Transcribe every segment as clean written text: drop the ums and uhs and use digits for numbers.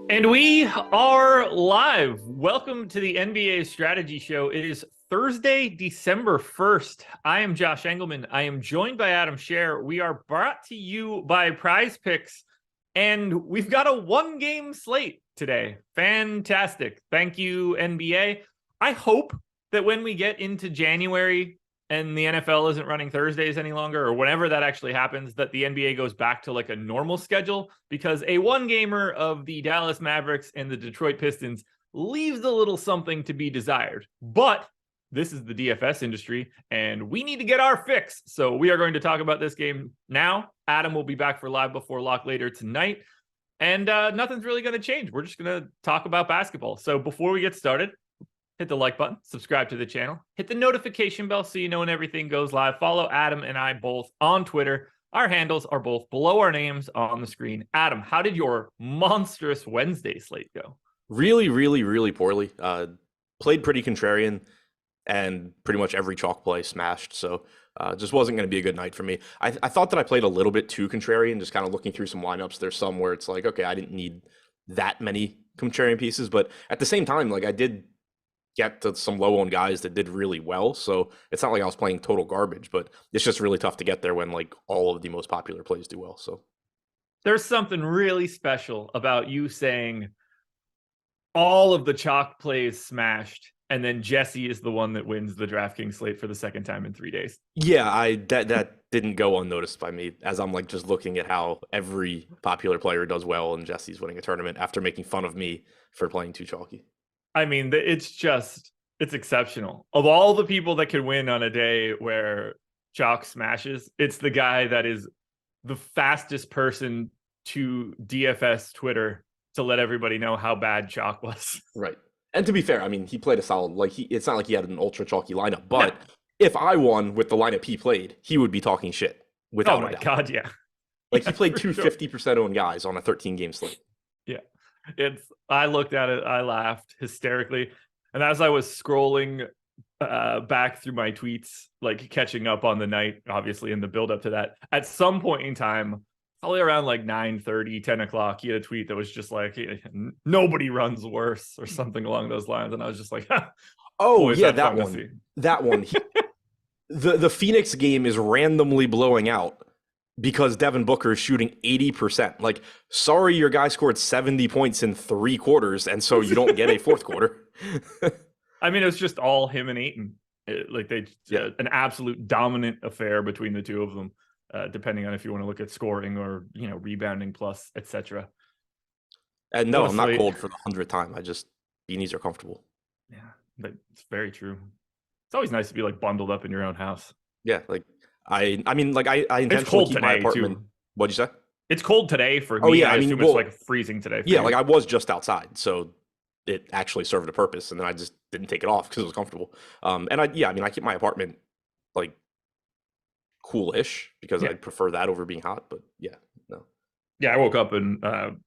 And we are live. Welcome to the NBA Strategy Show. It is Thursday, December 1st. I am Josh Engleman. I am joined by Adam Scherer. We are brought to you by PrizePicks, and we've got a one-game slate today. Fantastic. Thank you, NBA. I hope that when we get into January and the NFL isn't running Thursdays any longer, or whenever that actually happens, that the NBA goes back to like a normal schedule, because a one-gamer of the Dallas Mavericks and the Detroit Pistons leaves a little something to be desired. But this is the DFS industry, and we need to get our fix. So we are going to talk about this game now. Adam will be back for Live Before Lock later tonight, and nothing's really going to change. We're just going to talk about basketball. So before we get started, hit the like button, subscribe to the channel, hit the notification bell so you know when everything goes live. Follow Adam and I both on Twitter. Our handles are both below our names on the screen. Adam, how did your monstrous Wednesday slate go? Really poorly. Played pretty contrarian, and pretty much every chalk play smashed. So just wasn't going to be a good night for me. I thought that I played a little bit too contrarian, just kind of looking through some lineups. There's some where it's like, okay, I didn't need that many contrarian pieces. But at the same time, like I did get to some low-owned guys that did really well. So it's not like I was playing total garbage, but it's just really tough to get there when like all of the most popular plays do well. So there's something really special about you saying all of the chalk plays smashed, and then Jesse is the one that wins the DraftKings slate for the second time in 3 days. Yeah, that didn't go unnoticed by me, as I'm like just looking at how every popular player does well and Jesse's winning a tournament after making fun of me for playing too chalky. I mean, it's exceptional. Of all the people that can win on a day where chalk smashes, it's the guy that is the fastest person to DFS Twitter to let everybody know how bad chalk was. Right. And to be fair, I mean, he played a solid, it's not like he had an ultra chalky lineup, but if I won with the lineup he played, he would be talking shit without a doubt. God, yeah. Like he played two 50% owned guys on a 13-game slate. Yeah. I looked at it, I laughed hysterically. And as I was scrolling back through my tweets, like catching up on the night, obviously in the build up to that, at some point in time, probably around like 9:30, 10 o'clock, he had a tweet that was just like, nobody runs worse or something along those lines. And I was just like, oh, yeah, that one. That one. The Phoenix game is randomly blowing out because Devin Booker is shooting 80%. Like, sorry, your guy scored 70 points in 3 quarters, and so you don't get a fourth quarter. I mean, it's just all him and Ayton. An absolute dominant affair between the two of them. Depending on if you want to look at scoring or, rebounding plus, etc. And no, I'm not cold for the 100th time. Beanies are comfortable. Yeah, but it's very true. It's always nice to be like bundled up in your own house. Yeah, like I intentionally keep my apartment. Too. What'd you say? It's cold today for me. Oh yeah, I mean, it's like freezing today. Yeah, like I was just outside, so it actually served a purpose, and then I just didn't take it off because it was comfortable. And I keep my apartment like coolish because I prefer that over being hot. But no. Yeah, I woke up and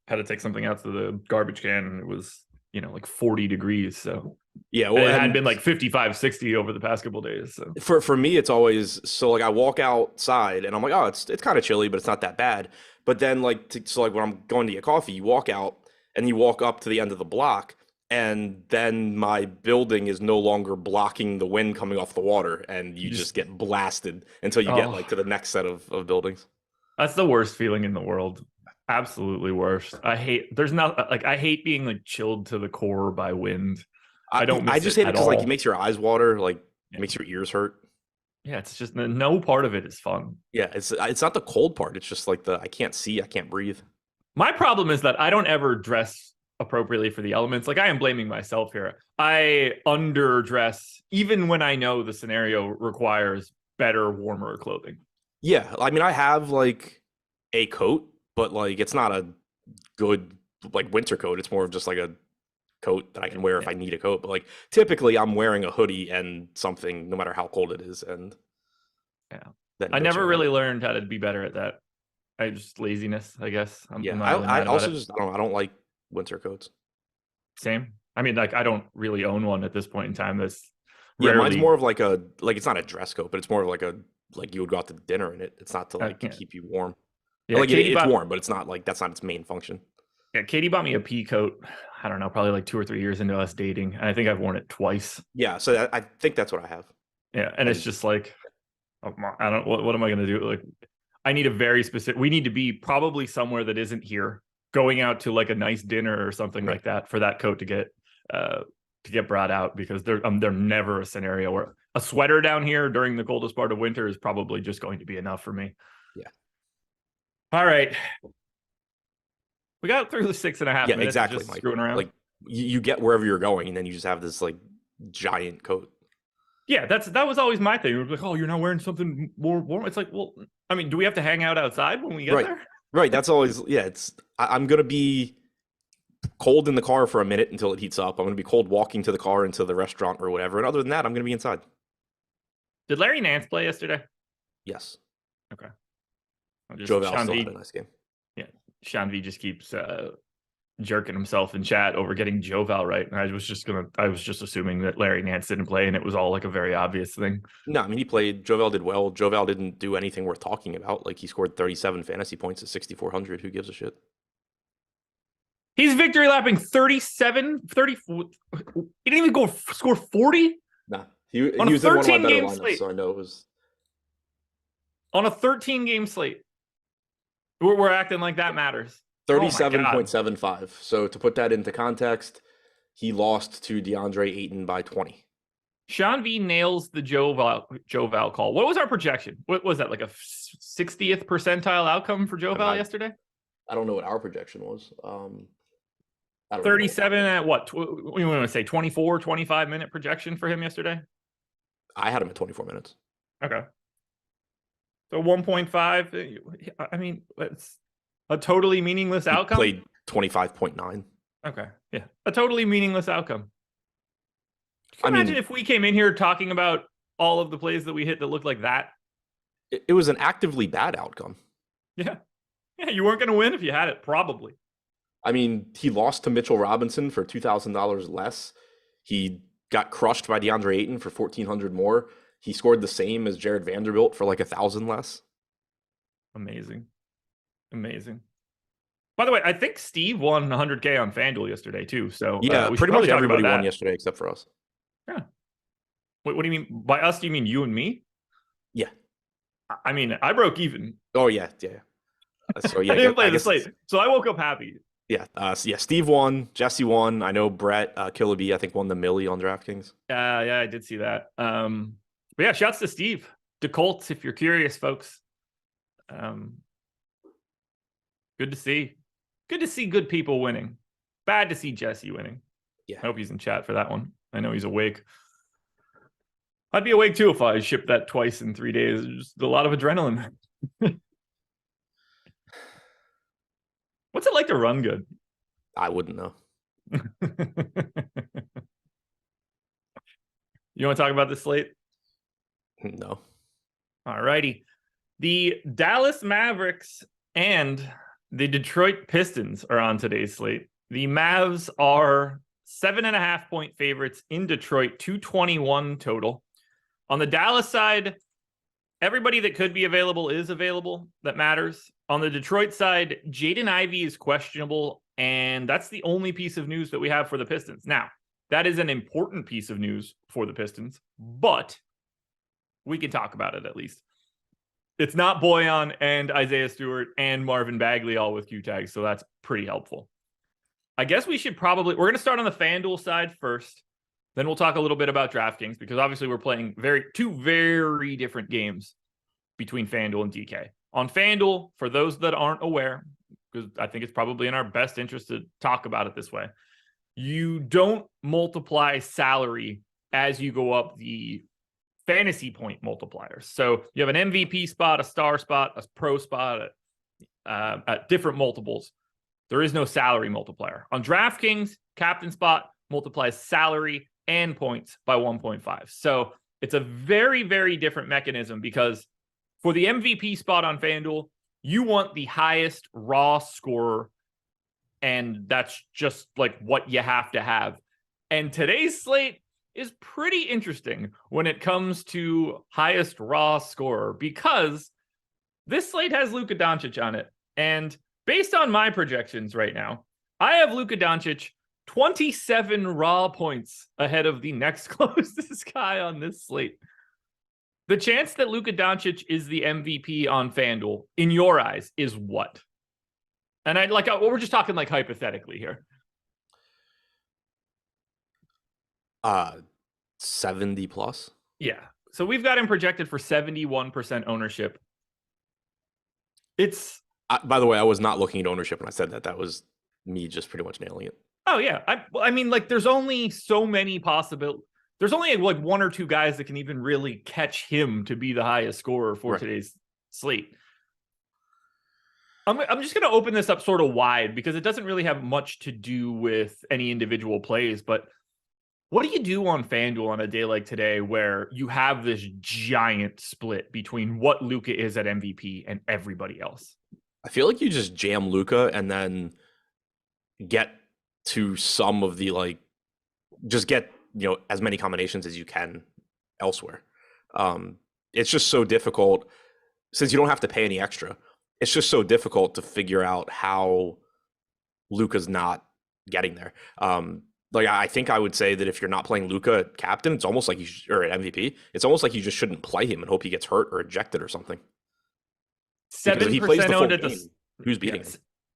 had to take something out to the garbage can, and it was like 40 degrees. So yeah, well, it had been like 55, 60 over the past couple of days. So for me, it's always so like I walk outside and I'm like, oh, it's kind of chilly, but it's not that bad. But then when I'm going to get coffee, you walk out and you walk up to the end of the block. And then my building is no longer blocking the wind coming off the water, and you just get blasted until you get to the next set of buildings. That's the worst feeling in the world. Absolutely worst. I hate being like chilled to the core by wind. I just hate it because it makes your eyes water, it makes your ears hurt. Yeah, it's just no part of it is fun. Yeah, it's not the cold part. It's just like I can't see, I can't breathe. My problem is that I don't ever dress appropriately for the elements. Like, I am blaming myself here. I underdress even when I know the scenario requires better, warmer clothing. Yeah, I mean, I have a coat, but it's not a good winter coat. It's more of just a coat that I can wear if I need a coat. But typically I'm wearing a hoodie and something no matter how cold it is. And I never really learned how to be better at that. I just laziness, I guess. I also just I don't like winter coats. Same. I mean, I don't really own one at this point in time. That's mine's more of it's not a dress coat, but it's more of you would go out to dinner in it. It's not to keep you warm. Yeah, it's warm, but it's not that's not its main function. Yeah, Katie bought me a pea coat. I don't know, probably 2 or 3 years into us dating, and I think I've worn it twice. Yeah, so I think that's what I have. Yeah, and it's just I don't. What am I going to do? I need a very specific. We need to be probably somewhere that isn't here. Going out to a nice dinner or something like that for that coat to get brought out, because they're never a scenario where a sweater down here during the coldest part of winter is probably just going to be enough for me. Yeah. All right. We got through the 6.5 minutes. Exactly. Just screwing around. You get wherever you're going, and then you just have this giant coat. Yeah, that was always my thing. It was oh, you're not wearing something more warm. It's well, I mean, do we have to hang out outside when we get there? Right. That's always I'm going to be cold in the car for a minute until it heats up. I'm going to be cold walking to the car into the restaurant or whatever. And other than that, I'm going to be inside. Did Larry Nance play yesterday? Yes. Okay. Joe Val still had a nice game. Yeah. Sean V just keeps jerking himself in chat over getting Joe Val right. And I was just assuming that Larry Nance didn't play, and it was all a very obvious thing. No, I mean, he played. Joe Val did well. Joe Val didn't do anything worth talking about. He scored 37 fantasy points at 6,400. Who gives a shit? He's victory lapping 37, 34. He didn't even score 40? Nah. He was in one of my better lineups, slate. So I know it was. On a 13-game slate. We're acting like that matters. 37.75. So to put that into context, he lost to DeAndre Ayton by 20. Sean V nails the Joe Val call. What was our projection? What was that, a 60th percentile outcome for Joe Val yesterday? I don't know what our projection was. I don't know. 37 at what? We want to say 24, 25-minute projection for him yesterday? I had him at 24 minutes. Okay. So 1.5. I mean, it's a totally meaningless outcome. Played 25.9. Okay. Yeah. A totally meaningless outcome. Can you imagine if we came in here talking about all of the plays that we hit that looked like that? It was an actively bad outcome. Yeah. Yeah, you weren't going to win if you had it, probably. I mean, he lost to Mitchell Robinson for $2,000 less. He got crushed by DeAndre Ayton for $1,400 more. He scored the same as Jared Vanderbilt for like 1,000 less. Amazing. Amazing. By the way, I think Steve won 100K on FanDuel yesterday too. So yeah, pretty much everybody won yesterday except for us. Yeah. What do you mean by us? Do you mean you and me? Yeah. I mean, I broke even. Oh yeah. So yeah, I didn't play the slate, so I woke up happy. Yeah. Steve won. Jesse won. I know Brett Killaby, I think, won the Millie on DraftKings. Yeah, I did see that. But yeah, shouts to Steve. DeColts, if you're curious, folks. Good to see. Good to see good people winning. Bad to see Jesse winning. Yeah. I hope he's in chat for that one. I know he's awake. I'd be awake too if I shipped that twice in 3 days. Just a lot of adrenaline. What's it like to run good? I wouldn't know. You want to talk about this slate? No. All righty. The Dallas Mavericks and the Detroit Pistons are on today's slate. The Mavs are 7.5-point favorites in Detroit, 221 total. On the Dallas side, everybody that could be available is available. That matters. On the Detroit side, Jaden Ivey is questionable, and that's the only piece of news that we have for the Pistons. Now, that is an important piece of news for the Pistons, but we can talk about it at least. It's not Boyan and Isaiah Stewart and Marvin Bagley all with Q tags, so that's pretty helpful. I guess we're going to start on the FanDuel side first. Then we'll talk a little bit about DraftKings because obviously we're playing two very different games between FanDuel and DK. On FanDuel, for those that aren't aware, because I think it's probably in our best interest to talk about it this way, you don't multiply salary as you go up the fantasy point multipliers. So you have an MVP spot, a star spot, a pro spot at different multiples. There is no salary multiplier. On DraftKings, captain spot multiplies salary and points by 1.5. So it's a very, very different mechanism because for the MVP spot on FanDuel, you want the highest raw scorer, and that's just like what you have to have. And today's slate is pretty interesting when it comes to highest raw scorer because this slate has Luka Doncic on it. And based on my projections right now, I have Luka Doncic 27 raw points ahead of the next closest guy on this slate. The chance that Luka Doncic is the MVP on FanDuel, in your eyes, is what? And we're just talking like hypothetically here. 70 plus. Yeah. So we've got him projected for 71% ownership. It's by the way, I was not looking at ownership when I said that. That was me just pretty much nailing it. Oh yeah. I mean, like, there's only so many possible. There's only like one or two guys that can even really catch him to be the highest scorer for today's slate. I'm just going to open this up sort of wide because it doesn't really have much to do with any individual plays, but what do you do on FanDuel on a day like today where you have this giant split between what Luka is at MVP and everybody else? I feel like you just jam Luka and then get to some of the just get as many combinations as you can elsewhere. It's just so difficult since you don't have to pay any extra. It's just so difficult to figure out how Luka's not getting there. I think I would say that if you're not playing Luka at captain, it's almost like or at MVP, it's almost like you just shouldn't play him and hope he gets hurt or ejected or something. 7% owned at the who's beating him?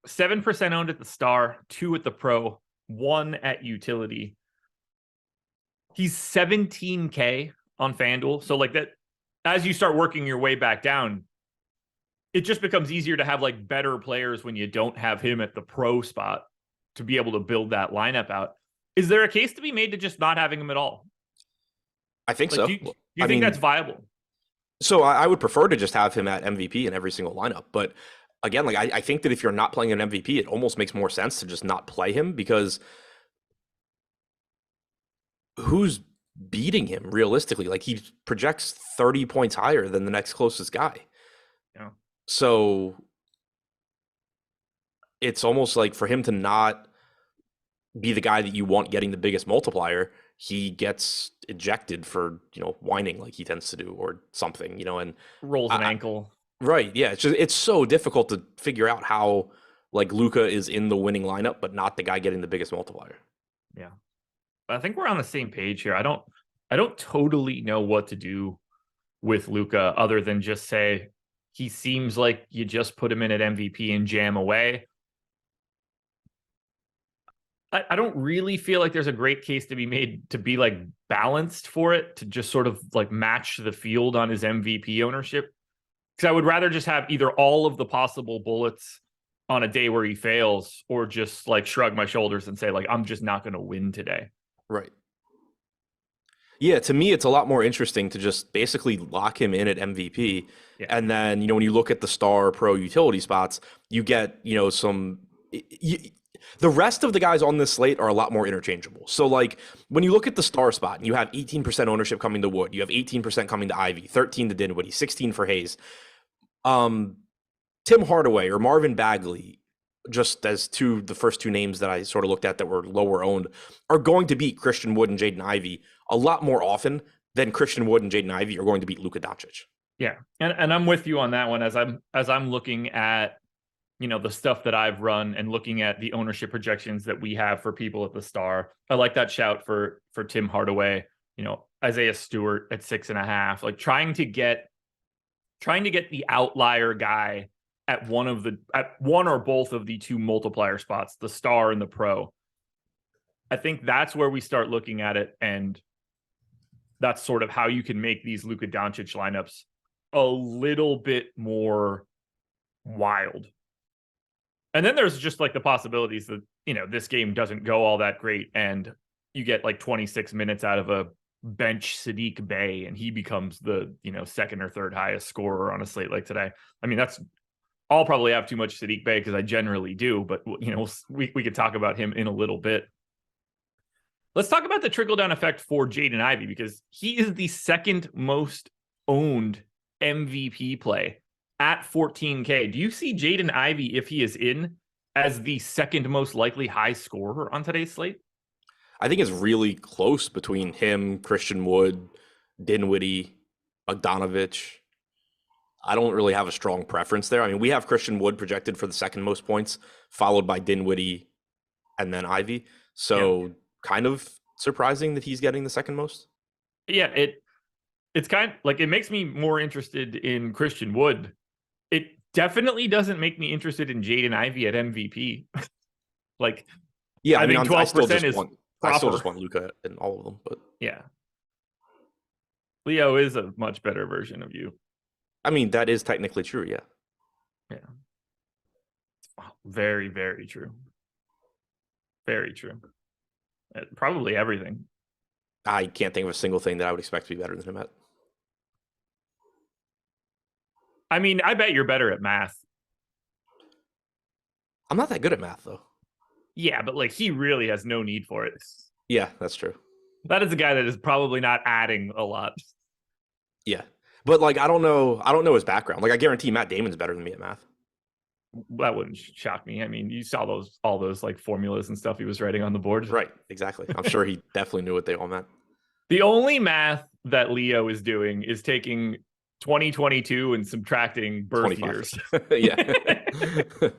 7% owned at the star, 2 at the pro, 1 at utility. He's 17K on FanDuel. So like that, as you start working your way back down, it just becomes easier to have like better players when you don't have him at the pro spot. to be able to build that lineup out. Is there a case to be made to just not having him at all? I think so. Do you think that's viable? So I would prefer to just have him at MVP in every single lineup. But again, like I think that if you're not playing an MVP, it almost makes more sense to just not play him, because who's beating him realistically? Like, he projects 30 points higher than the next closest guy. Yeah. So it's almost like, for him to not be the guy that you want getting the biggest multiplier, he gets ejected for, whining like he tends to do or something, and rolls an ankle. Right. Yeah. It's so difficult to figure out how, like, Luka is in the winning lineup, but not the guy getting the biggest multiplier. Yeah. I think we're on the same page here. I don't totally know what to do with Luka other than just say he seems like you just put him in at MVP and jam away. I don't really feel like there's a great case to be made to be like balanced for it, to just sort of like match the field on his MVP ownership. Because I would rather just have either all of the possible bullets on a day where he fails, or just like shrug my shoulders and say, like, I'm just not going to win today. Right. Yeah, to me, it's a lot more interesting to just basically lock him in at MVP. Yeah. And then, when you look at the star pro utility spots, you get, the rest of the guys on this slate are a lot more interchangeable. So, like, when you look at the star spot, and you have 18% ownership coming to Wood, you have 18% coming to Ivy, 13 to Dinwiddie, 16 for Hayes. Tim Hardaway or Marvin Bagley, just as the first two names that I sort of looked at that were lower owned, are going to beat Christian Wood and Jaden Ivey a lot more often than Christian Wood and Jaden Ivey are going to beat Luka Doncic. Yeah, and I'm with you on that one. As I'm looking at the stuff that I've run and looking at the ownership projections that we have for people at the star, I like that shout for Tim Hardaway. Isaiah Stewart at 6.5, like trying to get the outlier guy at one or both of the two multiplier spots, the star and the pro. I think that's where we start looking at it, and that's sort of how you can make these Luka Doncic lineups a little bit more wild. And then there's just like the possibilities that, this game doesn't go all that great and you get like 26 minutes out of a bench Saddiq Bey and he becomes the, second or third highest scorer on a slate like today. I mean, I'll probably have too much Saddiq Bey because I generally do, but we could talk about him in a little bit. Let's talk about the trickle-down effect for Jaden Ivey, because he is the second most owned MVP play at 14K. Do you see Jaden Ivey, if he is in, as the second most likely high scorer on today's slate? I think it's really close between him, Christian Wood, Dinwiddie, Bogdanovich. I don't really have a strong preference there. I mean, we have Christian Wood projected for the second most points, followed by Dinwiddie and then Ivey. So kind of surprising that he's getting the second most. Yeah, it's kind of like, it makes me more interested in Christian Wood. It definitely doesn't make me interested in Jaden Ivey at MVP. Like, yeah, I think 12% I still just proper. want Luka in all of them, but yeah, Leo is a much better version of you. I mean, that is technically true. Yeah. Very, very true. Very true. Probably everything. I can't think of a single thing that I would expect to be better than him at. I mean, I bet you're better at math. I'm not that good at math, though. Yeah, but like, he really has no need for it. Yeah, that's true. That is a guy that is probably not adding a lot. Yeah. But like, I don't know his background. Like, I guarantee Matt Damon's better than me at math. That wouldn't shock me. I mean, you saw all those like formulas and stuff he was writing on the board. Right, exactly. I'm sure he definitely knew what they all meant. The only math that Leo is doing is taking 2022 and subtracting birth 25. Years. Yeah.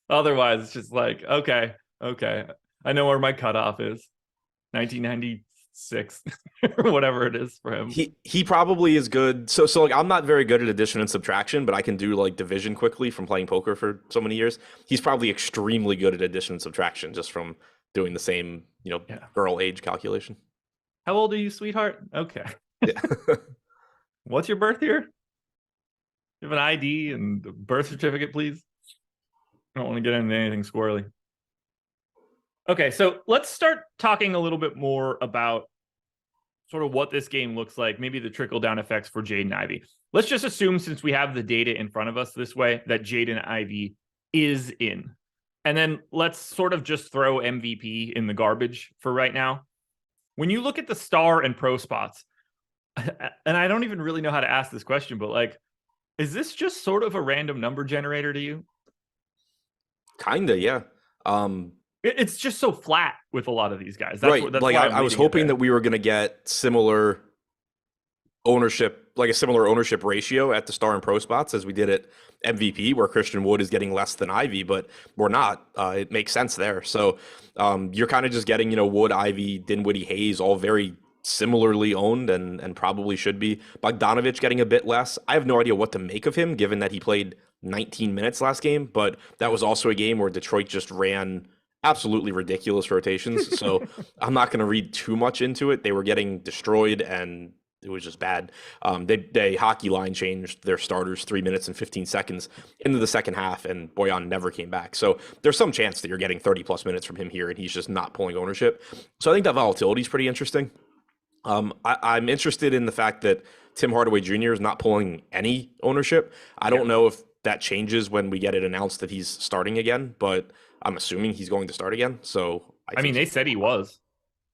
Otherwise, it's just like, okay. I know where my cutoff is. 1996 or whatever it is for him. He probably is good. So like, I'm not very good at addition and subtraction, but I can do like division quickly from playing poker for so many years. He's probably extremely good at addition and subtraction just from doing the same, girl age calculation. How old are you, sweetheart? Okay. Yeah. What's your birth year? You have an ID and a birth certificate, please. I don't want to get into anything squirrely. Okay, so let's start talking a little bit more about sort of what this game looks like, maybe the trickle-down effects for Jaden Ivey. Let's just assume, since we have the data in front of us this way, that Jaden Ivey is in. And then let's sort of just throw MVP in the garbage for right now. When you look at the star and pro spots, and I don't even really know how to ask this question, but like, is this just sort of a random number generator to you? Kinda, yeah. It's just so flat with a lot of these guys. Right. That's Like why I was leading it hoping there. that we were going to get similar ownership, like a similar ownership ratio at the star and pro spots as we did at MVP, where Christian Wood is getting less than Ivy, but we're not. It makes sense there. So you're kind of just getting, Wood, Ivy, Dinwiddie, Hayes, all very similarly owned and probably should be. Bogdanovich getting a bit less. I have no idea what to make of him, given that he played 19 minutes last game, but that was also a game where Detroit just ran absolutely ridiculous rotations. So I'm not going to read too much into it. They were getting destroyed and it was just bad. They hockey line changed their starters 3 minutes and 15 seconds into the second half, and Boyan never came back. So there's some chance that you're getting 30 plus minutes from him here, and he's just not pulling ownership. So I think that volatility is pretty interesting. I'm interested in the fact that Tim Hardaway Jr. is not pulling any ownership. I don't know if that changes when we get it announced that he's starting again, but I'm assuming he's going to start again. So I mean, they said he was.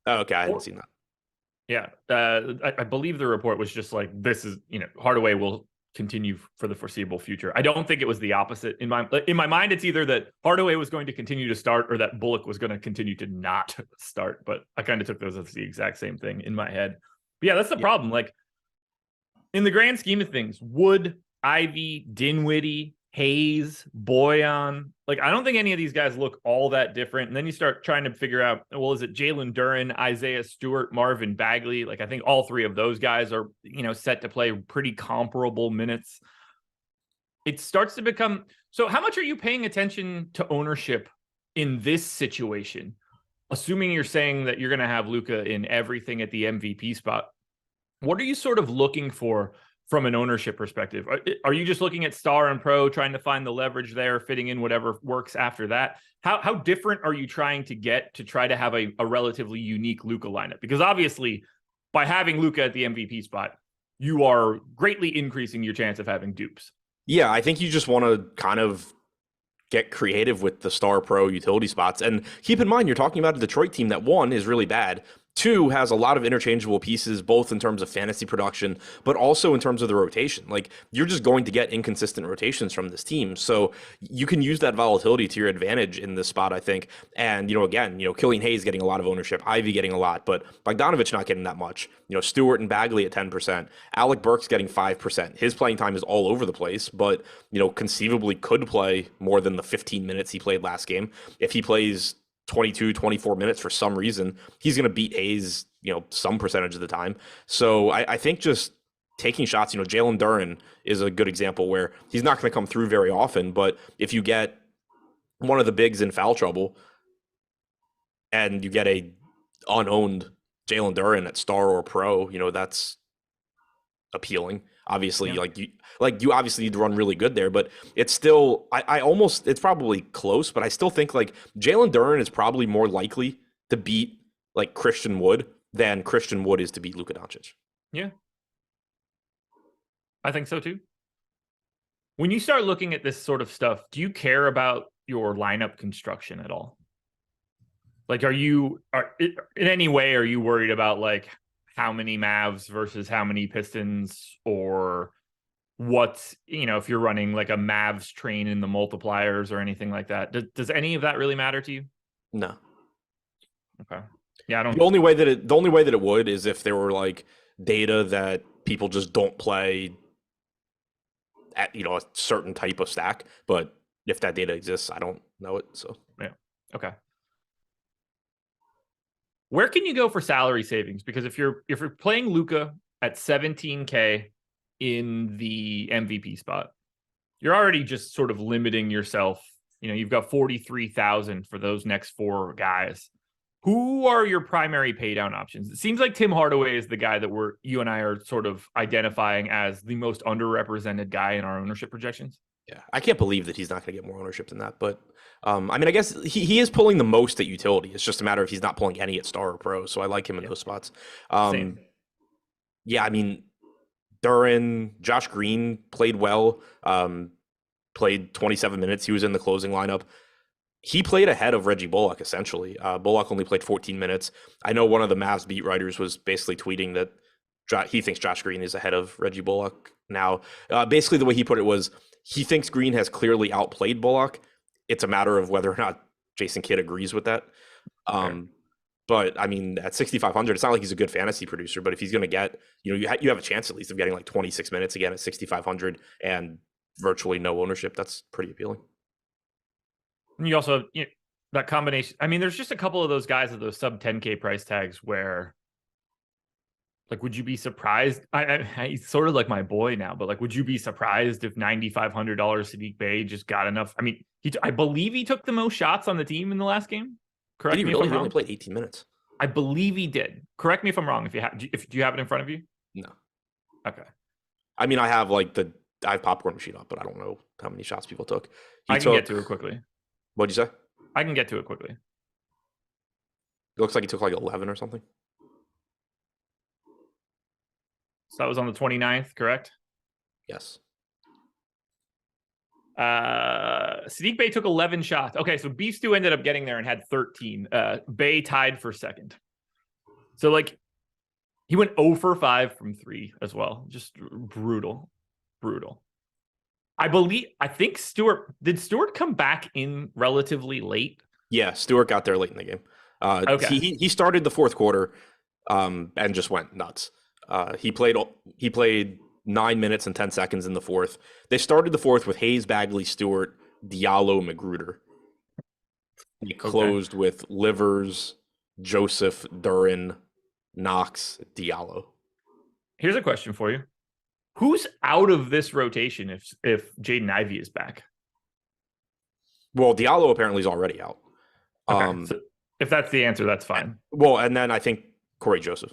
Oh, okay, I hadn't seen that. Yeah. I believe the report was just like, this is, Hardaway will continue for the foreseeable future. I don't think it was the opposite. In my mind, it's either that Hardaway was going to continue to start or that Bullock was going to continue to not start. But I kind of took those as the exact same thing in my head. But yeah, that's the problem. Like, in the grand scheme of things, Wood, Ivy, Dinwiddie, Hayes, Boyan, like, I don't think any of these guys look all that different. And then you start trying to figure out, well, is it Jalen Duren, Isaiah Stewart, Marvin Bagley? Like, I think all three of those guys are, set to play pretty comparable minutes. It starts to become, so how much are you paying attention to ownership in this situation? Assuming you're saying that you're going to have Luka in everything at the MVP spot, what are you sort of looking for from an ownership perspective? Are you just looking at star and pro, trying to find the leverage there, fitting in whatever works after that? How different are you trying to get to try to have a relatively unique Luka lineup? Because obviously, by having Luka at the MVP spot, you are greatly increasing your chance of having dupes. Yeah, I think you just want to kind of get creative with the star pro utility spots. And keep in mind, you're talking about a Detroit team that, one, is really bad. Two, has a lot of interchangeable pieces, both in terms of fantasy production, but also in terms of the rotation. Like, you're just going to get inconsistent rotations from this team. So you can use that volatility to your advantage in this spot, I think. And, again, Killian Hayes getting a lot of ownership, Ivy getting a lot, but Bogdanovich not getting that much. Stewart and Bagley at 10%. Alec Burks getting 5%. His playing time is all over the place, but, conceivably could play more than the 15 minutes he played last game. If he plays 22, 24 minutes for some reason, he's going to beat Hayes, some percentage of the time. So I think just taking shots, Jalen Duren is a good example where he's not going to come through very often, but if you get one of the bigs in foul trouble and you get a unowned Jalen Duren at star or pro, that's appealing. Obviously, yeah. you obviously need to run really good there, but it's still, I almost, it's probably close, but I still think like Jalen Duren is probably more likely to beat like Christian Wood than Christian Wood is to beat Luka Doncic. Yeah, I think so too. When you start looking at this sort of stuff, do you care about your lineup construction at all? Like, in any way, are you worried about like how many Mavs versus how many Pistons, or what's, if you're running like a Mavs train in the multipliers or anything like that? Does any of that really matter to you? No. Okay. Yeah, I don't. The only way that it would is if there were like data that people just don't play at, a certain type of stack. But if that data exists, I don't know it. So yeah. Okay. Where can you go for salary savings? Because if you're playing Luka at 17K in the MVP spot, you're already just sort of limiting yourself. You've got 43,000 for those next four guys. Who are your primary pay down options? It seems like Tim Hardaway is the guy that you and I are sort of identifying as the most underrepresented guy in our ownership projections. Yeah, I can't believe that he's not going to get more ownership than that. But I mean, I guess he is pulling the most at utility. It's just a matter of he's not pulling any at star or pro. So I like him in those spots. Same. Yeah, I mean, Duran, Josh Green played well, played 27 minutes. He was in the closing lineup. He played ahead of Reggie Bullock, essentially. Bullock only played 14 minutes. I know one of the Mavs beat writers was basically tweeting that he thinks Josh Green is ahead of Reggie Bullock now. Basically, the way he put it was he thinks Green has clearly outplayed Bullock. It's a matter of whether or not Jason Kidd agrees with that. But I mean, at 6,500, it's not like he's a good fantasy producer. But if he's going to get, you have a chance at least of getting like 26 minutes again at 6,500 and virtually no ownership. That's pretty appealing. And you also that combination. I mean, there's just a couple of those guys at those sub 10K price tags where, like, would you be surprised? He's sort of like my boy now, but like, would you be surprised if $9,500 Saddiq Bey just got enough? I mean, I believe he took the most shots on the team in the last game. Correct me if I'm wrong. He only played 18 minutes. I believe he did. Correct me if I'm wrong. Do you have it in front of you? No. Okay. I mean, I have popcorn machine up, but I don't know how many shots people took. I can get to it quickly. What'd you say? I can get to it quickly. It looks like he took like 11 or something. So that was on the 29th, correct? Yes. Saddiq Bey took 11 shots. Okay, so Beef Stew ended up getting there and had 13. Bey tied for second. So, like, he went 0 for 5 from 3 as well. Just brutal. I think did Stewart come back in relatively late? Yeah, Stewart got there late in the game. Okay. He started the fourth quarter and just went nuts. He played 9 minutes and 10 seconds in the fourth. They started the fourth with Hayes, Bagley, Stewart, Diallo, Magruder. He closed with Livers, Joseph, Duran, Knox, Diallo. Here's a question for you. Who's out of this rotation if Jaden Ivey is back? Well, Diallo apparently is already out. Okay, so if that's the answer, that's fine. Well, and then I think Corey Joseph.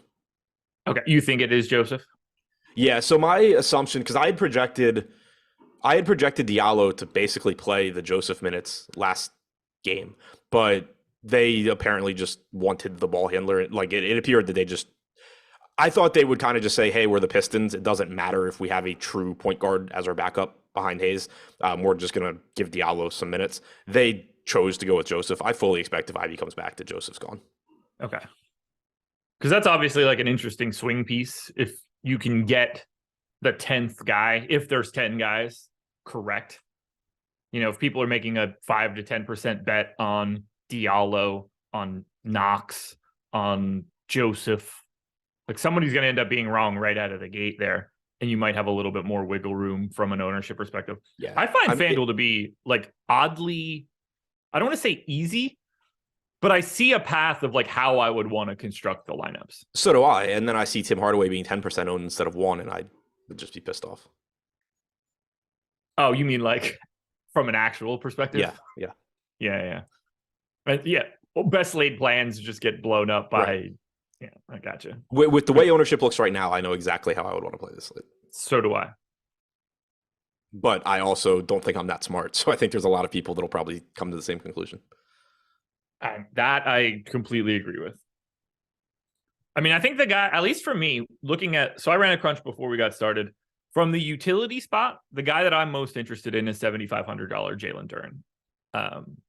Okay, you think it is Joseph? Yeah, so my assumption, because I had projected Diallo to basically play the Joseph minutes last game, but they apparently just wanted the ball handler. Like it appeared that I thought they would kind of just say, hey, we're the Pistons. It doesn't matter if we have a true point guard as our backup behind Hayes. We're just going to give Diallo some minutes. They chose to go with Joseph. I fully expect if Ivy comes back that Joseph's gone. Okay. Because that's obviously like an interesting swing piece. If you can get the 10th guy, if there's 10 guys, correct. If people are making a 5 to 10% bet on Diallo, on Knox, on Joseph, like somebody's going to end up being wrong right out of the gate there. And you might have a little bit more wiggle room from an ownership perspective. Yeah. I find FanDuel to be like oddly, I don't want to say easy, but I see a path of like how I would want to construct the lineups. So do I. And then I see Tim Hardaway being 10% owned instead of 1, and I would just be pissed off. Oh, you mean like from an actual perspective? Yeah. But yeah. Well, best laid plans just get blown up by, right. Yeah, I gotcha. With the way ownership looks right now, I know exactly how I would want to play this slate. So do I. But I also don't think I'm that smart. So I think there's a lot of people that'll probably come to the same conclusion. That I completely agree with. I mean, I think the guy, at least for me, so I ran a crunch before we got started. From the utility spot, the guy that I'm most interested in is $7,500 Jalen Duran.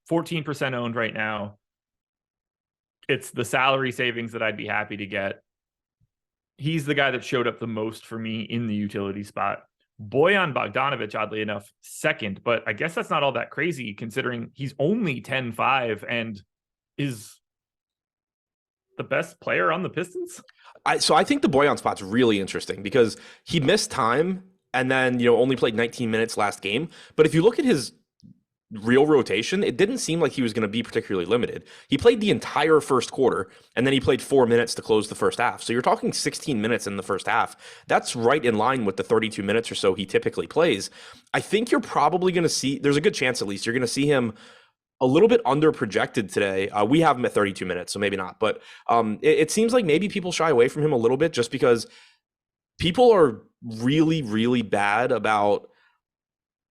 14% owned right now. It's the salary savings that I'd be happy to get. He's the guy that showed up the most for me in the utility spot. Bojan Bogdanovic, oddly enough, second, but I guess that's not all that crazy considering he's only 10-5 and is the best player on the Pistons. So I think the Bojan spot's really interesting because he missed time and then, only played 19 minutes last game. But if you look at his real rotation, it didn't seem like he was going to be particularly limited. He played the entire first quarter, and then he played 4 minutes to close the first half. So you're talking 16 minutes in the first half. That's right in line with the 32 minutes or so he typically plays. I think you're probably going to see, there's a good chance at least, you're going to see him a little bit under projected today. We have him at 32 minutes, so maybe not. But it seems like maybe people shy away from him a little bit just because people are really, really bad about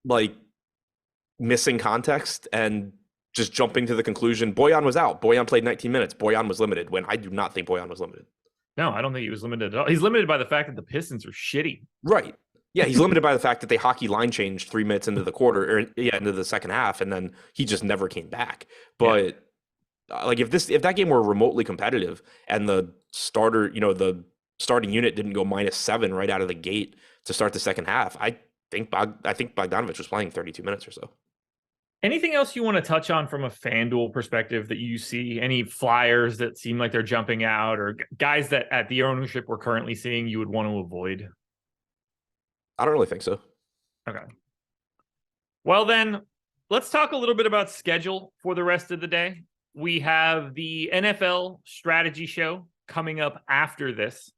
like missing context and just jumping to the conclusion Bojan was out. Bojan played 19 minutes. Bojan was limited, when I do not think Bojan was limited. No, I don't think he was limited at all. He's limited by the fact that the Pistons are shitty. Right. Yeah, he's limited by the fact that they hockey line changed 3 minutes into the quarter, or into the second half, and then he just never came back. But like if that game were remotely competitive and the starting unit didn't go -7 right out of the gate to start the second half, I think Bogdanovic was playing 32 minutes or so. Anything else you want to touch on from a FanDuel perspective that you see? Any flyers that seem like they're jumping out, or guys that at the ownership we're currently seeing you would want to avoid? I don't really think so. Okay. Well, then let's talk a little bit about schedule for the rest of the day. We have the NFL strategy show coming up after this.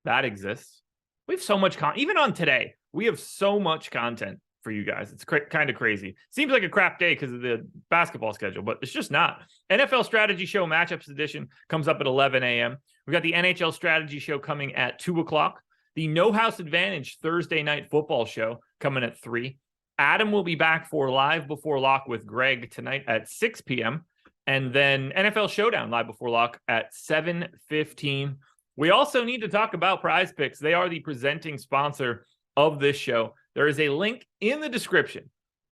That exists. We have so much even on today, we have so much content for you guys. It's kind of crazy. Seems like a crap day because of the basketball schedule, but it's just not. NFL strategy show matchups edition comes up at 11 a.m. We got the NHL strategy show coming at 2 o'clock. The No House Advantage Thursday night football show coming at 3. Adam will be back for Live Before Lock with Greg tonight at 6 p.m. And then NFL Showdown Live Before Lock at 7:15. We also need to talk about PrizePicks. They are the presenting sponsor of this show. There is a link in the description.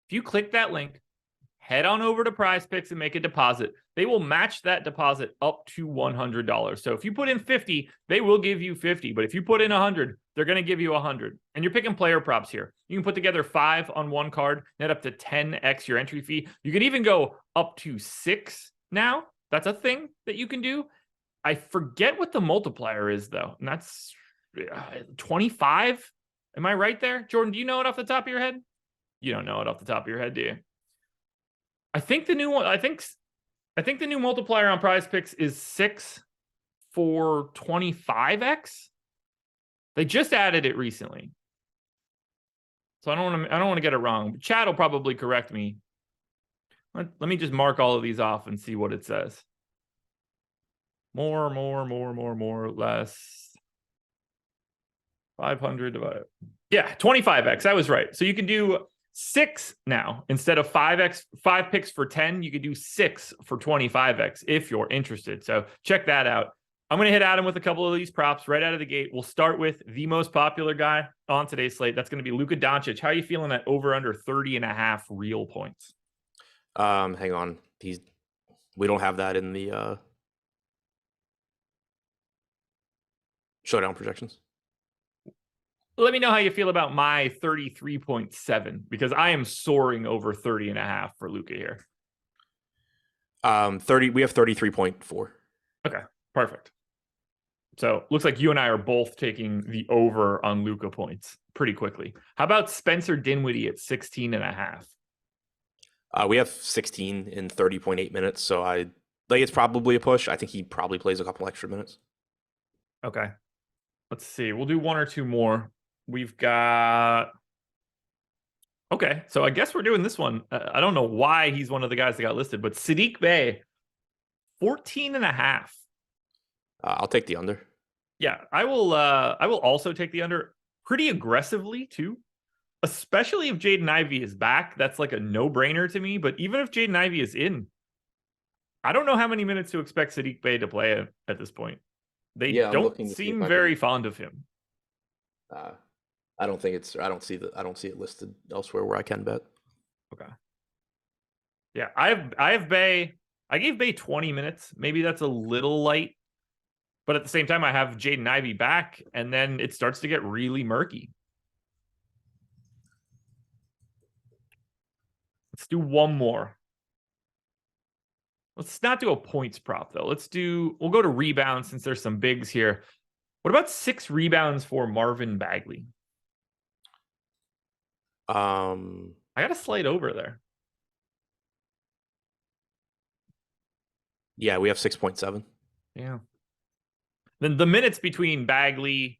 If you click that link, head on over to PrizePicks and make a deposit. They will match that deposit up to $100. So if you put in 50, they will give you 50. But if you put in 100, they're going to give you 100. And you're picking player props here. You can put together 5 on one card, net up to 10x your entry fee. You can even go up to 6 now. That's a thing that you can do. I forget what the multiplier is, though. And that's 25. Am I right there? Jordan, do you know it off the top of your head? You don't know it off the top of your head, do you? I think the new one, I think the new multiplier on PrizePicks is 6 for 25x. They just added it recently. So I don't want to get it wrong. Chad will probably correct me. Let me just mark all of these off and see what it says. More, less. 500 divided. Yeah, 25x. I was right. So you can do 6 now instead of 5x, 5 picks for 10. You could do 6 for 25x if you're interested. So check that out. I'm going to hit Adam with a couple of these props right out of the gate. We'll start with the most popular guy on today's slate. That's going to be Luka Doncic. How are you feeling at over under 30.5 real points? Hang on. We don't have that in the showdown projections. Let me know how you feel about my 33.7, because I am soaring over 30.5 for Luka here. 30. We have 33.4. Okay, perfect. So looks like you and I are both taking the over on Luka points pretty quickly. How about Spencer Dinwiddie at 16.5? We have 16 in 30.8 minutes, so I think it's probably a push. I think he probably plays a couple extra minutes. Okay. Let's see. We'll do 1 or 2 more. We've got... Okay, so I guess we're doing this one. I don't know why he's one of the guys that got listed, but Saddiq Bey, 14.5. I'll take the under. Yeah, I will also take the under pretty aggressively too, especially if Jaden Ivey is back. That's like a no-brainer to me. But even if Jaden Ivey is in, I don't know how many minutes to expect Saddiq Bey to play at this point. They don't seem very fond of him. I don't see it listed elsewhere where I can bet. Okay. Yeah, I have Bey. I gave Bey 20 minutes. Maybe that's a little light. But at the same time, I have Jaden Ivey back, and then it starts to get really murky. Let's do one more. Let's not do a points prop, though. We'll go to rebounds since there's some bigs here. What about 6 rebounds for Marvin Bagley? I got a Slate over there. Yeah, we have 6.7. Yeah. Then the minutes between Bagley,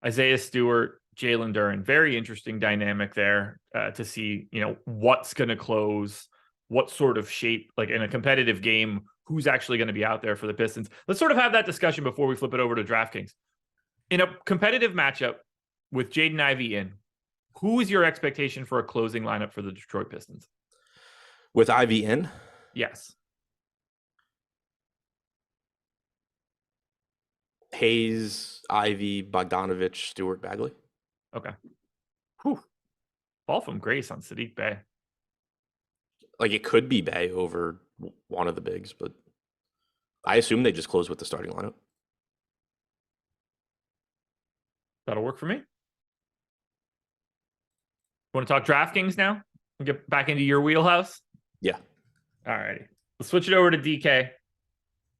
Isaiah Stewart, Jalen Duren, very interesting dynamic there to see, what's going to close, what sort of shape, like in a competitive game, who's actually going to be out there for the Pistons. Let's sort of have that discussion before we flip it over to DraftKings. In a competitive matchup with Jaden Ivey in, who is your expectation for a closing lineup for the Detroit Pistons? With Ivy in? Yes. Hayes, Ivy, Bogdanovich, Stewart, Bagley. Okay. Whew. Fall from grace on Sadiq Bey. Like, it could be Bay over one of the bigs, but I assume they just close with the starting lineup. That'll work for me. Want to talk DraftKings now? And get back into your wheelhouse? Yeah. All righty. Let's switch it over to DK.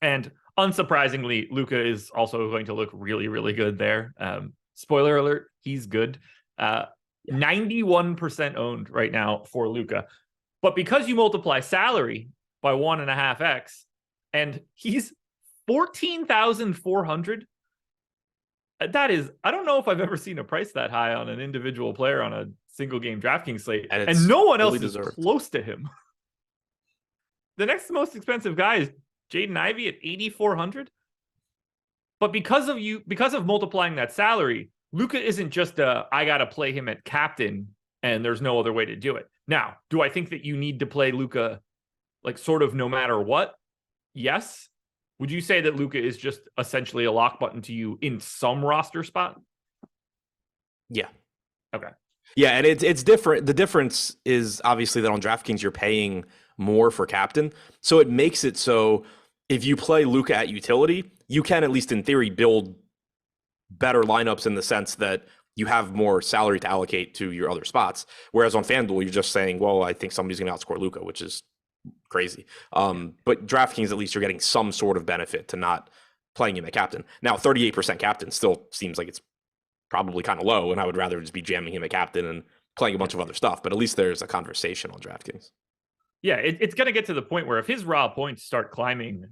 And unsurprisingly, Luka is also going to look really, really good there. Spoiler alert, he's good. 91% owned right now for Luka. But because you multiply salary by 1.5x, and he's 14,400, that is, I don't know if I've ever seen a price that high on an individual player on a single game DraftKings slate, and no one else is close to him. The next most expensive guy is Jaden Ivey at 8,400. But because of multiplying that salary, Luka isn't just I got to play him at captain and there's no other way to do it. Now, do I think that you need to play Luka like sort of no matter what? Yes. Would you say that Luka is just essentially a lock button to you in some roster spot? Yeah. Okay. Yeah, and it's different. The difference is obviously that on DraftKings you're paying more for captain, so it makes it so if you play Luka at utility, you can at least in theory build better lineups in the sense that you have more salary to allocate to your other spots. Whereas on FanDuel, you're just saying, well, I think somebody's going to outscore Luka, which is crazy. But DraftKings, at least you're getting some sort of benefit to not playing him at captain. Now, 38% captain still seems like it's probably kind of low, and I would rather just be jamming him at captain and playing a bunch of other stuff. But at least there's a conversation on DraftKings. Yeah, it's going to get to the point where if his raw points start climbing,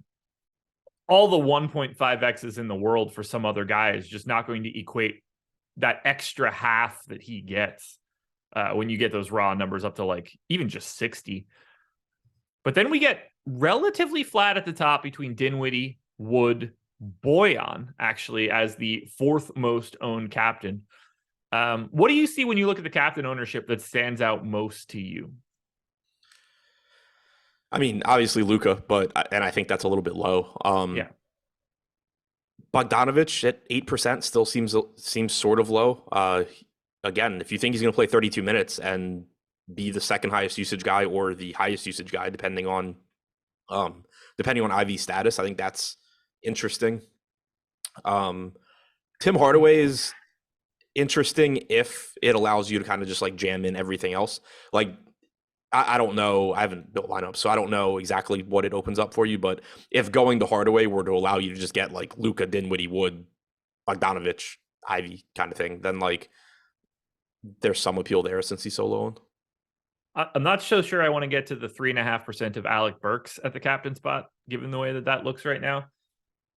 all the 1.5x's in the world for some other guy is just not going to equate that extra half that he gets when you get those raw numbers up to like even just 60. But then we get relatively flat at the top between Dinwiddie, Wood, Boyan, actually, as the fourth most owned captain. What do you see when you look at the captain ownership that stands out most to you? I mean, obviously Luka, and I think that's a little bit low. Yeah. Bogdanovich at 8% still seems sort of low. Again, if you think he's going to play 32 minutes and be the second highest usage guy or the highest usage guy, depending on Ivy's status, I think that's interesting. Tim Hardaway is interesting if it allows you to kind of just like jam in everything else. Like, I don't know. I haven't built lineups, so I don't know exactly what it opens up for you. But if going to Hardaway were to allow you to just get like Luka, Dinwiddie, Wood, Bogdanovich, Ivy kind of thing, then like there's some appeal there since he's so low owned. I'm not so sure I want to get to the 3.5% of Alec Burks at the captain spot, given the way that looks right now.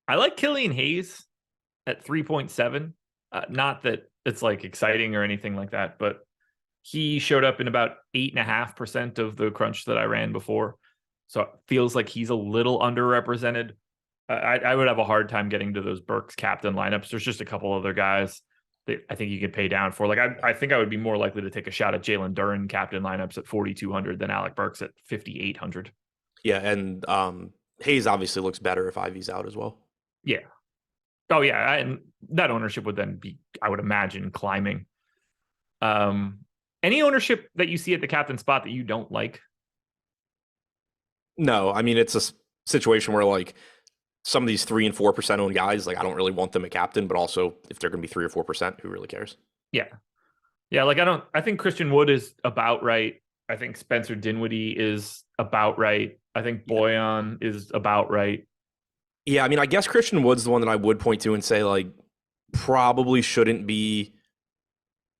I like Killian Hayes at 3.7. Not that it's like exciting or anything like that, but he showed up in about 8.5% of the crunch that I ran before. So it feels like he's a little underrepresented. I would have a hard time getting to those Burks captain lineups. There's just a couple other guys that I think you could pay down for. Like I think I would be more likely to take a shot at Jalen Duren captain lineups at 4,200 than Alec Burks at 5,800. Yeah, and Hayes obviously looks better if Ivy's out as well. Yeah. Oh yeah, and that ownership would then be, I would imagine, climbing. Any ownership that you see at the captain spot that you don't like? No, I mean, it's a situation where like some of these 3 and 4% owned guys, like I don't really want them at captain, but also if they're going to be 3 or 4%, who really cares? Yeah. Yeah. Like I think Christian Wood is about right. I think Spencer Dinwiddie is about right. I think Boyan is about right. Yeah. I mean, I guess Christian Wood's the one that I would point to and say like probably shouldn't be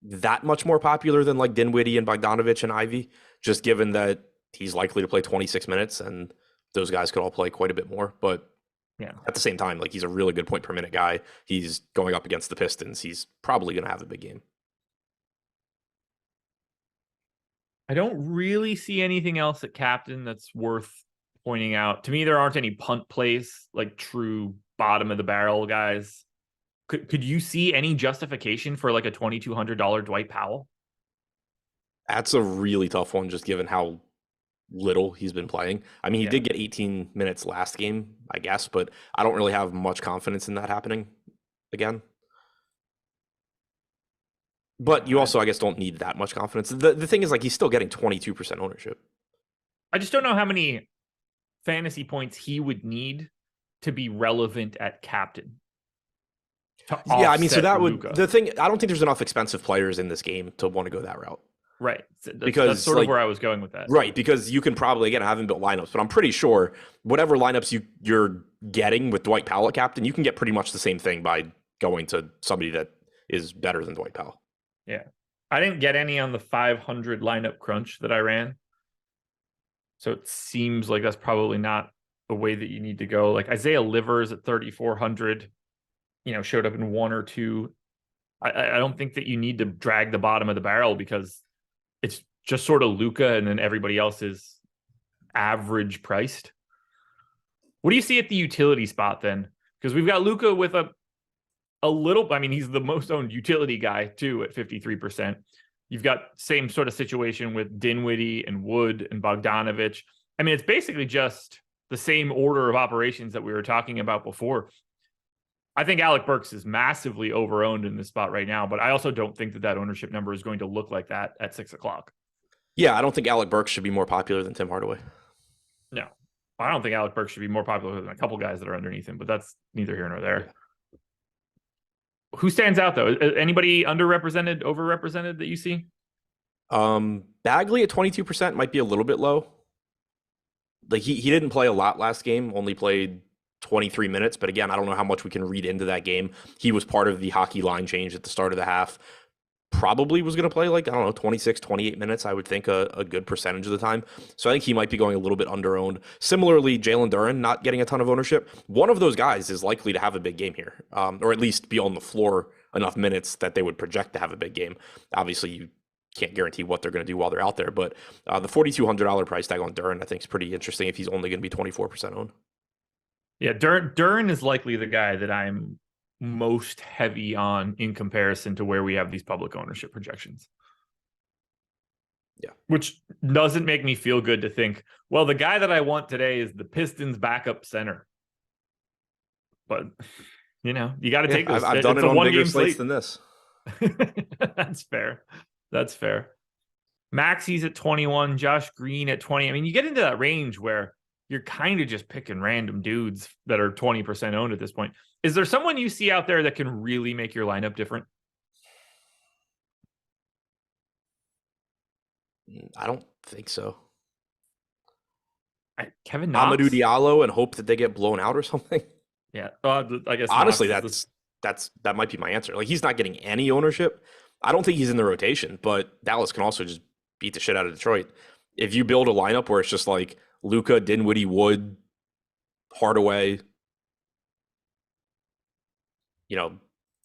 that much more popular than like Dinwiddie and Bogdanovich and Ivy, just given that he's likely to play 26 minutes and those guys could all play quite a bit more. But yeah, at the same time, like he's a really good point per minute guy. He's going up against the Pistons. He's probably going to have a big game. I don't really see anything else at captain that's worth pointing out. To me, there aren't any punt plays, like true bottom of the barrel guys. Could you see any justification for like a $2,200 Dwight Powell? That's a really tough one, just given how little he's been playing. I mean, he Yeah. did get 18 minutes last game, I guess, but I don't really have much confidence in that happening again. But you also, I guess, don't need that much confidence. The thing is, like, he's still getting 22% ownership. I just don't know how many fantasy points he would need to be relevant at captain. Yeah, I mean, so that Luka. would the thing. I don't think there's enough expensive players in this game to want to go that route. Right. Because that's sort of where I was going with that. Right, because you can probably, again, I haven't built lineups, but I'm pretty sure whatever lineups you're getting with Dwight Powell at captain, you can get pretty much the same thing by going to somebody that is better than Dwight Powell. Yeah. I didn't get any on the 500 lineup crunch that I ran. So it seems like that's probably not the way that you need to go. Like Isaiah Livers at 3,400, showed up in one or two. I don't think that you need to drag the bottom of the barrel because it's just sort of Luka and then everybody else is average priced. What do you see at the utility spot then? Because we've got Luka with a little, I mean, he's the most owned utility guy too at 53%. You've got same sort of situation with Dinwiddie and Wood and Bogdanovich. I mean, it's basically just the same order of operations that we were talking about before. I think Alec Burks is massively overowned in this spot right now, but I also don't think that ownership number is going to look like that at 6:00. Yeah, I don't think Alec Burks should be more popular than Tim Hardaway. No, I don't think Alec Burks should be more popular than a couple guys that are underneath him, but that's neither here nor there. Yeah. Who stands out though? Anybody underrepresented, overrepresented that you see? Bagley at 22% might be a little bit low. Like he didn't play a lot last game, only played 23 minutes. But again, I don't know how much we can read into that game. He was part of the hockey line change at the start of the half. Probably was going to play like, I don't know, 26, 28 minutes, I would think a good percentage of the time. So I think he might be going a little bit under-owned. Similarly, Jalen Duren not getting a ton of ownership. One of those guys is likely to have a big game here, or at least be on the floor enough minutes that they would project to have a big game. Obviously, you can't guarantee what they're going to do while they're out there, but the $4,200 price tag on Duren, I think, is pretty interesting if he's only going to be 24% owned. Yeah, Duren is likely the guy that I'm most heavy on in comparison to where we have these public ownership projections. Yeah. Which doesn't make me feel good to think, well, the guy that I want today is the Pistons backup center. But, you got to take this. I've done it on bigger slates than this. That's fair. That's fair. Maxey's at 21, Josh Green at 20. I mean, you get into that range where you're kind of just picking random dudes that are 20% owned at this point. Is there someone you see out there that can really make your lineup different? I don't think so. Kevin Knox? Amadou Diallo and hope that they get blown out or something. Yeah, I guess honestly, that might be my answer. Like he's not getting any ownership. I don't think he's in the rotation, but Dallas can also just beat the shit out of Detroit. If you build a lineup where it's just like Luka, Dinwiddie, Wood, Hardaway,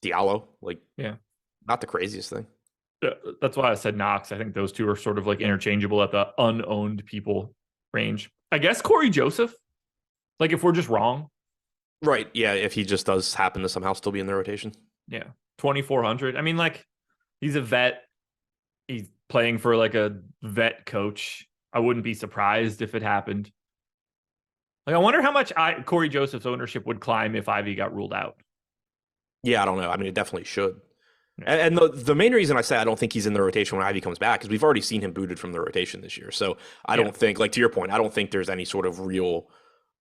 Diallo, not the craziest thing. That's why I said Knox. I think those two are sort of like interchangeable at the unowned people range. I guess Corey Joseph, like if we're just wrong. Right. Yeah. If he just does happen to somehow still be in the rotation. Yeah. 2,400. I mean, like he's a vet. He's playing for like a vet coach. I wouldn't be surprised if it happened. Like, I wonder how much Corey Joseph's ownership would climb if Ivy got ruled out. Yeah, I don't know. I mean, it definitely should. And the main reason I say I don't think he's in the rotation when Ivy comes back is we've already seen him booted from the rotation this year. So I don't think, like to your point, I don't think there's any sort of real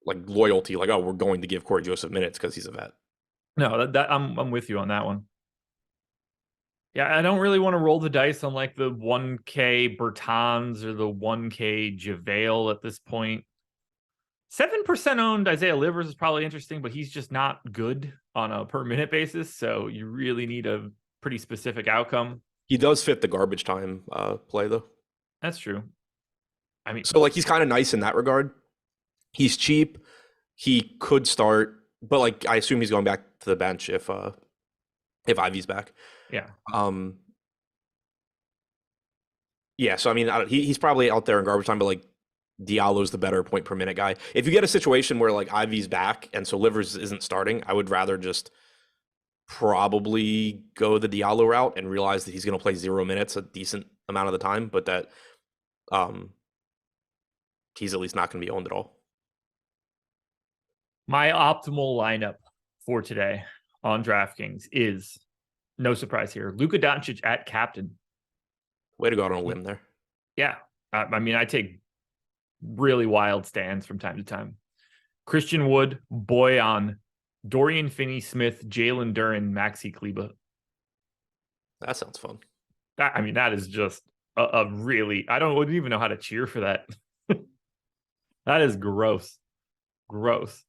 like loyalty, like, oh, we're going to give Corey Joseph minutes because he's a vet. No, that I'm with you on that one. Yeah, I don't really want to roll the dice on like the 1K Bertans or the 1K JaVale at this point. 7% owned Isaiah Livers is probably interesting, but he's just not good on a per minute basis. So you really need a pretty specific outcome. He does fit the garbage time play though. That's true. I mean, so like he's kind of nice in that regard. He's cheap. He could start, but like I assume he's going back to the bench if Ivy's back. Yeah. Yeah, so I mean, he's probably out there in garbage time, but like Diallo's the better point per minute guy. If you get a situation where like Ivy's back and so Livers isn't starting, I would rather just probably go the Diallo route and realize that he's going to play 0 minutes a decent amount of the time, but that he's at least not going to be owned at all. My optimal lineup for today on DraftKings is, no surprise here, Luka Doncic at captain. Way to go out on a limb there. Yeah. I mean, I take really wild stands from time to time. Christian Wood, Boyan, Dorian Finney-Smith, Jalen Duren, Maxi Kleber. That sounds fun. That is just a really, wouldn't even know how to cheer for that. That is gross. Gross.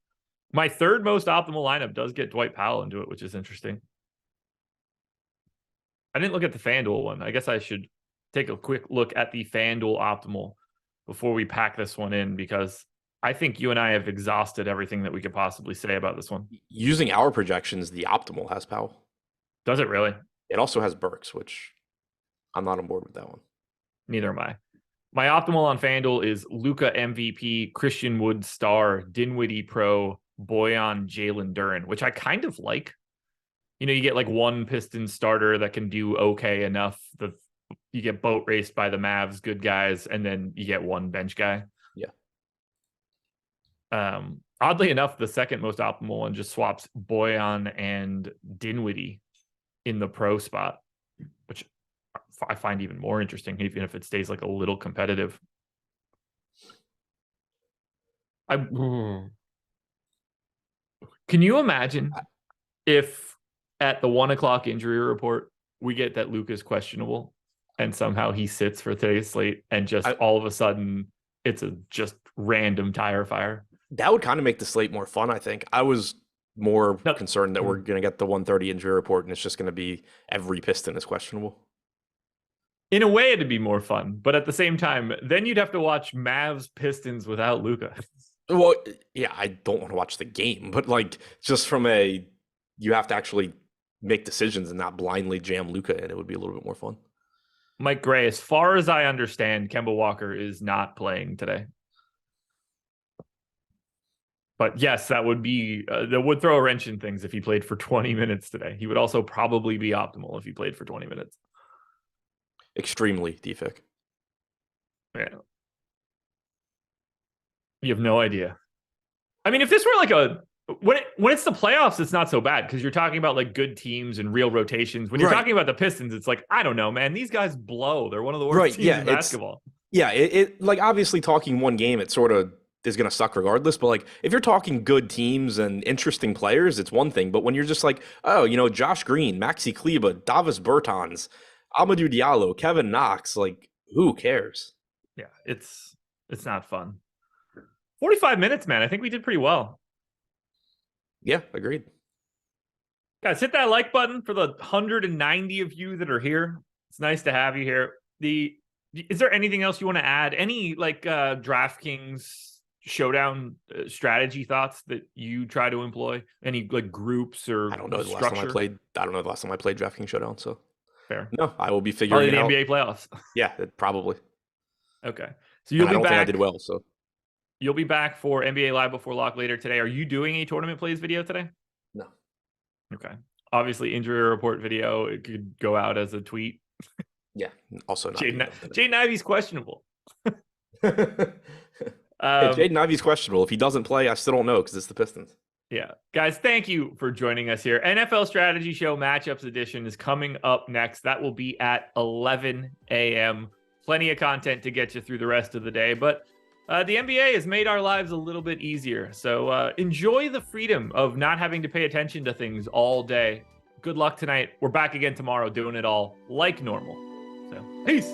My third most optimal lineup does get Dwight Powell into it, which is interesting. I didn't look at the FanDuel one. I guess I should take a quick look at the FanDuel optimal before we pack this one in, because I think you and I have exhausted everything that we could possibly say about this one. Using our projections, the optimal has Powell. Does it really? It also has Burks, which I'm not on board with that one. Neither am I. My optimal on FanDuel is Luka MVP, Christian Wood star, Dinwiddie pro, Boyan, Jalen Duren, which I kind of like. You know, you get like one Pistons starter that can do okay enough. You get boat raced by the Mavs, good guys, and then you get one bench guy. Yeah. Oddly enough, the second most optimal one just swaps Boyan and Dinwiddie in the pro spot, which I find even more interesting, even if it stays like a little competitive. Can you imagine if at the 1 o'clock injury report we get that Luka's questionable and somehow he sits for today's slate and just all of a sudden it's a just random tire fire? That would kind of make the slate more fun, I think. I was more concerned that we're going to get the 1:30 injury report and it's just going to be every Piston is questionable. In a way, it'd be more fun, but at the same time, then you'd have to watch Mavs Pistons without Luka. Well, yeah, I don't want to watch the game, but like just from you have to actually make decisions and not blindly jam Luka in. It would be a little bit more fun. Mike Gray, as far as I understand, Kemba Walker is not playing today. But yes, that would throw a wrench in things if he played for 20 minutes today. He would also probably be optimal if he played for 20 minutes. Extremely DFIC. Yeah. You have no idea. I mean, if this were like when it's the playoffs, it's not so bad because you're talking about like good teams and real rotations. When you're talking about the Pistons, it's like, I don't know, man. These guys blow. They're one of the worst teams in basketball. It like obviously talking one game, it sort of is going to suck regardless. But like if you're talking good teams and interesting players, it's one thing. But when you're just like, oh, Josh Green, Maxi Kleber, Davis Bertans, Amadou Diallo, Kevin Knox, like who cares? Yeah, it's not fun. 45 minutes, man. I think we did pretty well. Yeah, agreed. Guys, hit that like button for the 190 of you that are here. It's nice to have you here. Is there anything else you want to add? Any like DraftKings Showdown strategy thoughts that you try to employ? Any like groups or I don't know the structure? last time I played DraftKings Showdown, so fair. No, I will be figuring it out. The NBA playoffs. Yeah, probably. Okay. So you'll be back. I don't think I did well, so. You'll be back for NBA Live Before Lock later today. Are you doing a tournament plays video today? No. Okay. Obviously, injury report video, it could go out as a tweet. Yeah, also not. Jaden Ivey's questionable. Jaden Ivey's questionable. If he doesn't play, I still don't know because it's the Pistons. Yeah. Guys, thank you for joining us here. NFL Strategy Show Matchups Edition is coming up next. That will be at 11 a.m. Plenty of content to get you through the rest of the day, but the NBA has made our lives a little bit easier. So enjoy the freedom of not having to pay attention to things all day. Good luck tonight. We're back again tomorrow doing it all like normal. So peace.